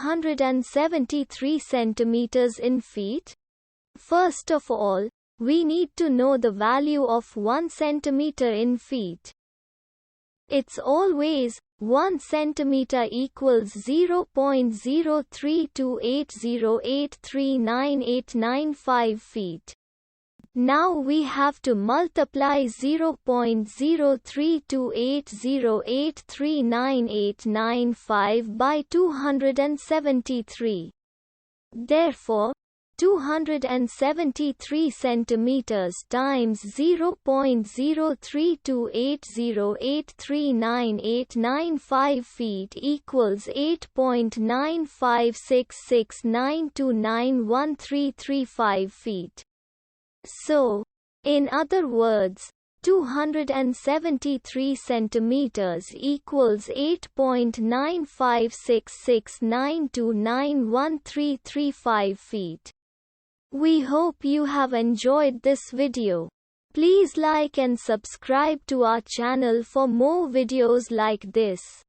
273 centimeters in feet? First of all, we need to know the value of 1 centimeter in feet. It's always 1 centimeter equals 0.03280839895 feet. Now we have to multiply 0.03280839895 by 273. Therefore, 273 centimeters times 0.03280839895 feet equals 8.956692913335 feet. So, in other words, 273 centimeters equals 8.956692913335 feet. We hope you have enjoyed this video. Please like and subscribe to our channel for more videos like this.